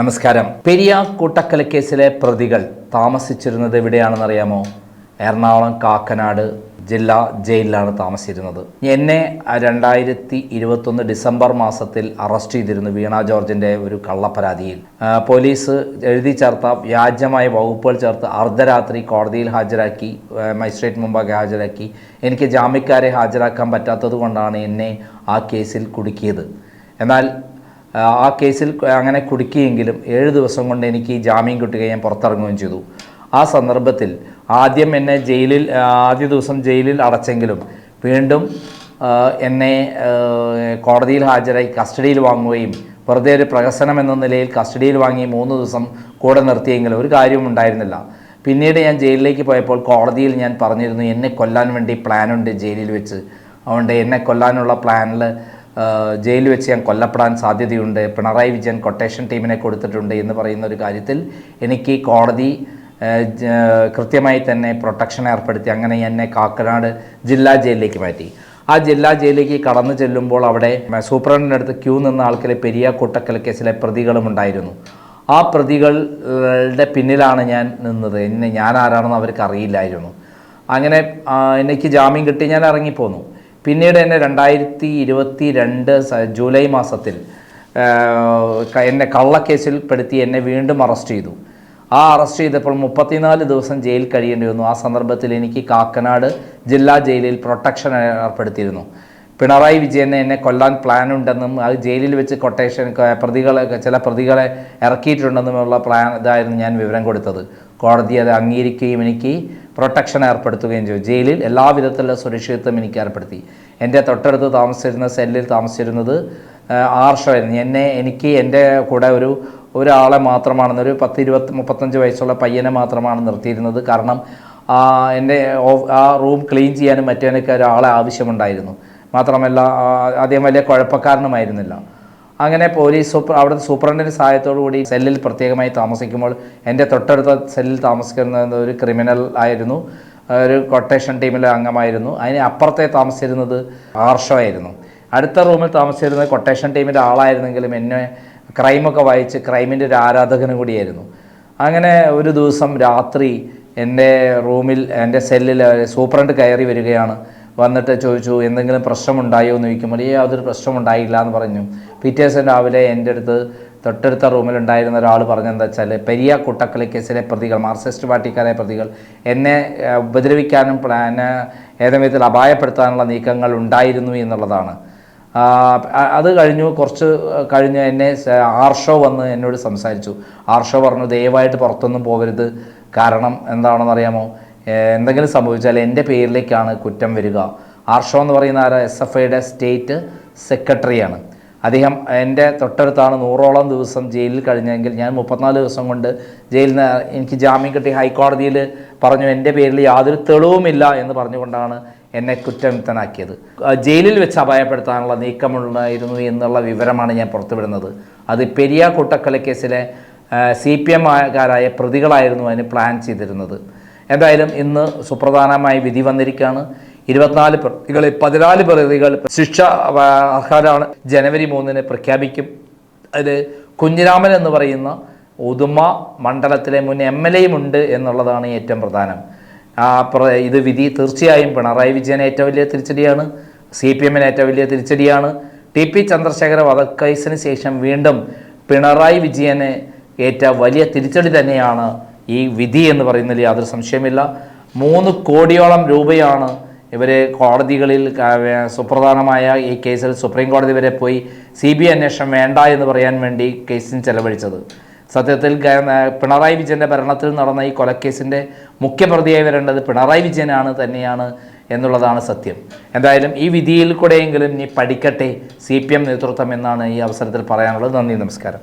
നമസ്കാരം. പെരിയ കൂട്ടക്കൊലക്കേസിലെ പ്രതികൾ താമസിച്ചിരുന്നത് എവിടെയാണെന്നറിയാമോ? എറണാകുളം കാക്കനാട് ജില്ലാ ജയിലിലാണ് താമസിച്ചിരുന്നത്. എന്നെ 2021 ഡിസംബർ മാസത്തിൽ അറസ്റ്റ് ചെയ്തിരുന്നു വീണ ജോർജിൻ്റെ ഒരു കള്ളപ്പരാതിയിൽ. പോലീസ് എഴുതി ചേർത്ത വ്യാജമായ വകുപ്പുകൾ ചേർത്ത് അർദ്ധരാത്രി കോടതിയിൽ ഹാജരാക്കി, മജിസ്ട്രേറ്റ് മുമ്പാകെ ഹാജരാക്കി. എനിക്ക് ജാമ്യക്കാരെ ഹാജരാക്കാൻ പറ്റാത്തത് കൊണ്ടാണ് എന്നെ ആ കേസിൽ കുടുക്കിയത്. എന്നാൽ ആ കേസിൽ അങ്ങനെ കുടുക്കിയെങ്കിലും 7 ദിവസം കൊണ്ട് എനിക്ക് ജാമ്യം കിട്ടുകയും ഞാൻ പുറത്തിറങ്ങുകയും ചെയ്തു. ആ സന്ദർഭത്തിൽ ആദ്യം എന്നെ ആദ്യ ദിവസം ജയിലിൽ അടച്ചെങ്കിലും വീണ്ടും എന്നെ കോടതിയിൽ ഹാജരായി കസ്റ്റഡിയിൽ വാങ്ങുകയും വെറുതെ ഒരു പ്രഹസനം എന്ന നിലയിൽ കസ്റ്റഡിയിൽ വാങ്ങി 3 ദിവസം കൂടെ നിർത്തിയെങ്കിലും ഒരു കാര്യവും ഉണ്ടായിരുന്നില്ല. പിന്നീട് ഞാൻ ജയിലിലേക്ക് പോയപ്പോൾ കോടതിയിൽ ഞാൻ പറഞ്ഞിരുന്നു, എന്നെ കൊല്ലാൻ വേണ്ടി പ്ലാനുണ്ട് ജയിലിൽ വെച്ച്. അതുകൊണ്ട് എന്നെ കൊല്ലാനുള്ള പ്ലാനിൽ ജയിലിൽ വെച്ച് ഞാൻ കൊല്ലപ്പെടാൻ സാധ്യതയുണ്ട്, പിണറായി വിജയൻ കൊട്ടേഷൻ ടീമിനെ കൊടുത്തിട്ടുണ്ട് എന്ന് പറയുന്ന ഒരു കാര്യത്തിൽ എനിക്ക് കോടതി കൃത്യമായി തന്നെ പ്രൊട്ടക്ഷൻ ഏർപ്പെടുത്തി. അങ്ങനെ എന്നെ കാക്കനാട് ജില്ലാ ജയിലിലേക്ക് മാറ്റി. ആ ജില്ലാ ജയിലിലേക്ക് കടന്നു ചെല്ലുമ്പോൾ അവിടെ സൂപ്രണ്ടിൻ്റെ അടുത്ത് ക്യൂ നിന്ന ആൾക്കാരെ പെരിയ കൂട്ടക്കൊലക്കേസിലെ പ്രതികളും ഉണ്ടായിരുന്നു. ആ പ്രതികളുടെ പിന്നിലാണ് ഞാൻ നിന്നത്. ഞാൻ ആരാണെന്ന് അവർക്ക് അറിയില്ലായിരുന്നു. അങ്ങനെ എനിക്ക് ജാമ്യം കിട്ടി, ഞാൻ ഇറങ്ങിപ്പോന്നു. പിന്നീട് എന്നെ 2022 ജൂലൈ മാസത്തിൽ എന്നെ കള്ളക്കേസിൽ പെടുത്തി എന്നെ വീണ്ടും അറസ്റ്റ് ചെയ്തു. ആ അറസ്റ്റ് ചെയ്തപ്പോൾ 34 ദിവസം ജയിൽ കഴിയേണ്ടി വന്നു. ആ സന്ദർഭത്തിൽ എനിക്ക് കാക്കനാട് ജില്ലാ ജയിലിൽ പ്രൊട്ടക്ഷൻ ഏർപ്പെടുത്തിയിരുന്നു. പിണറായി വിജയനെ എന്നെ കൊല്ലാൻ പ്ലാനുണ്ടെന്നും അത് ജയിലിൽ വെച്ച് കൊട്ടേഷൻ ചില പ്രതികളെ ഇറക്കിയിട്ടുണ്ടെന്നുമുള്ള ഇതായിരുന്നു ഞാൻ വിവരം കൊടുത്തത്. കോടതി അത് അംഗീകരിക്കുകയും എനിക്ക് പ്രൊട്ടക്ഷൻ ഏർപ്പെടുത്തുകയും ചെയ്തു. ജയിലിൽ എല്ലാവിധത്തിലുള്ള സുരക്ഷിതത്വം എനിക്ക് ഏർപ്പെടുത്തി. എൻ്റെ തൊട്ടടുത്ത് താമസിച്ചിരുന്ന സെല്ലിൽ താമസിച്ചിരുന്നത് ആർഷമായിരുന്നു. എനിക്ക് എൻ്റെ കൂടെ ഒരാളെ മാത്രമാണ്, ഒരു 10-35 വയസ്സുള്ള പയ്യനെ മാത്രമാണ് നിർത്തിയിരുന്നത്. കാരണം ആ റൂം ക്ലീൻ ചെയ്യാനും മറ്റേനൊക്കെ ഒരാളെ ആവശ്യമുണ്ടായിരുന്നു. മാത്രമല്ല അദ്ദേഹം വലിയ കുഴപ്പക്കാരനുമായിരുന്നില്ല. അങ്ങനെ പോലീസ് അവിടുത്തെ സൂപ്രണ്ടിൻ്റെ സഹായത്തോടു കൂടി സെല്ലിൽ പ്രത്യേകമായി താമസിക്കുമ്പോൾ എൻ്റെ തൊട്ടടുത്ത സെല്ലിൽ താമസിക്കുന്നത് ഒരു ക്രിമിനൽ ആയിരുന്നു, ഒരു കൊട്ടേഷൻ ടീമിലെ അംഗമായിരുന്നു. അതിന് അപ്പുറത്തെ താമസിച്ചിരുന്നത് ആർഷമായിരുന്നു. അടുത്ത റൂമിൽ താമസിച്ചിരുന്നത് കൊട്ടേഷൻ ടീമിൻ്റെ ആളായിരുന്നെങ്കിലും എന്നെ ക്രൈമൊക്കെ വായിച്ച് ക്രൈമിൻ്റെ ഒരു ആരാധകനും കൂടിയായിരുന്നു. അങ്ങനെ ഒരു ദിവസം രാത്രി എൻ്റെ റൂമിൽ എൻ്റെ സെല്ലിൽ സൂപ്രണ്ട് കയറി വരികയാണ്. വന്നിട്ട് ചോദിച്ചു, എന്തെങ്കിലും പ്രശ്നമുണ്ടായോ എന്ന് ചോദിക്കുമ്പോൾ യാതൊരു പ്രശ്നമുണ്ടായില്ല എന്ന് പറഞ്ഞു. പിറ്റേ ദിവസം രാവിലെ എൻ്റെ അടുത്ത് തൊട്ടടുത്ത റൂമിലുണ്ടായിരുന്ന ഒരാൾ പറഞ്ഞെന്താ വെച്ചാൽ, പെരിയ കൂട്ടക്കൊലക്കേസിലെ പ്രതികൾ, മാർക്സിസ്റ്റ് പാർട്ടിക്കാരെ പ്രതികൾ എന്നെ ഉപദ്രവിക്കാനും ഏതെങ്കിലും വിധത്തിൽ അപായപ്പെടുത്താനുള്ള നീക്കങ്ങൾ ഉണ്ടായിരുന്നു എന്നുള്ളതാണ്. അത് കുറച്ച് കഴിഞ്ഞ് എന്നെ ആർഷോ വന്ന് എന്നോട് സംസാരിച്ചു. ആർഷോ പറഞ്ഞു, ദയവായിട്ട് പുറത്തൊന്നും പോകരുത്, കാരണം എന്താണെന്നറിയാമോ, എന്തെങ്കിലും സംഭവിച്ചാൽ എൻ്റെ പേരിലേക്കാണ് കുറ്റം വരിക. ആർഷോ എന്ന് പറയുന്ന SFIയുടെ സ്റ്റേറ്റ് സെക്രട്ടറിയാണ്. അദ്ദേഹം എൻ്റെ തൊട്ടടുത്താണ് 100ഓളം ദിവസം ജയിലിൽ കഴിഞ്ഞെങ്കിൽ ഞാൻ 34 ദിവസം കൊണ്ട് ജയിലിൽ നിന്ന് എനിക്ക് ജാമ്യം കിട്ടി. ഹൈക്കോടതിയിൽ പറഞ്ഞു എൻ്റെ പേരിൽ യാതൊരു തെളിവുമില്ല എന്ന് പറഞ്ഞുകൊണ്ടാണ് എന്നെ കുറ്റവിമുക്തനാക്കിയത്. ജയിലിൽ വെച്ച് അപായപ്പെടുത്താനുള്ള നീക്കമുണ്ടായിരുന്നു എന്നുള്ള വിവരമാണ് ഞാൻ പുറത്തുവിടുന്നത്. അത് പെരിയ കൂട്ടക്കൊലക്കേസിലെ CPM-കാരായ പ്രതികളായിരുന്നു അതിന് പ്ലാൻ ചെയ്തിരുന്നത്. എന്തായാലും ഇന്ന് സുപ്രധാനമായി വിധി വന്നിരിക്കുകയാണ്. 24 പ്രതികളിൽ 14 പ്രതികൾ ശിക്ഷ അർഹരാണ്. ജനുവരി 3 പ്രഖ്യാപിക്കും. അതിൽ കുഞ്ഞിരാമൻ എന്ന് പറയുന്ന ഉദുമ മണ്ഡലത്തിലെ മുൻ MLA-യും ഉണ്ട് എന്നുള്ളതാണ് ഏറ്റവും പ്രധാനം. ഇത് വിധി തീർച്ചയായും പിണറായി വിജയന് ഏറ്റവും വലിയ തിരിച്ചടിയാണ്, CPM-ന് ഏറ്റവും വലിയ തിരിച്ചടിയാണ്. TP ചന്ദ്രശേഖര വധക്കേസിന് ശേഷം വീണ്ടും പിണറായി വിജയന് ഏറ്റ വലിയ തിരിച്ചടി തന്നെയാണ് ഈ വിധി എന്ന് പറയുന്നതിൽ യാതൊരു സംശയമില്ല. 3 കോടിയോളം രൂപയാണ് ഇവർ കോടതികളിൽ സുപ്രധാനമായ ഈ കേസിൽ സുപ്രീം കോടതി വരെ പോയി CBI അന്വേഷണം വേണ്ട എന്ന് പറയാൻ വേണ്ടി കേസിന് ചെലവഴിച്ചത്. സത്യത്തിൽ പിണറായി വിജയൻ്റെ ഭരണത്തിൽ നടന്ന ഈ കൊലക്കേസിൻ്റെ മുഖ്യപ്രതിയായി വരേണ്ടത് പിണറായി വിജയനാണ് തന്നെയാണ് എന്നുള്ളതാണ് സത്യം. എന്തായാലും ഈ വിധിയിൽ കൂടെയെങ്കിലും ഇനി പഠിക്കട്ടെ CPM നേതൃത്വം എന്നാണ് ഈ അവസരത്തിൽ പറയാനുള്ളത്. നന്ദി, നമസ്കാരം.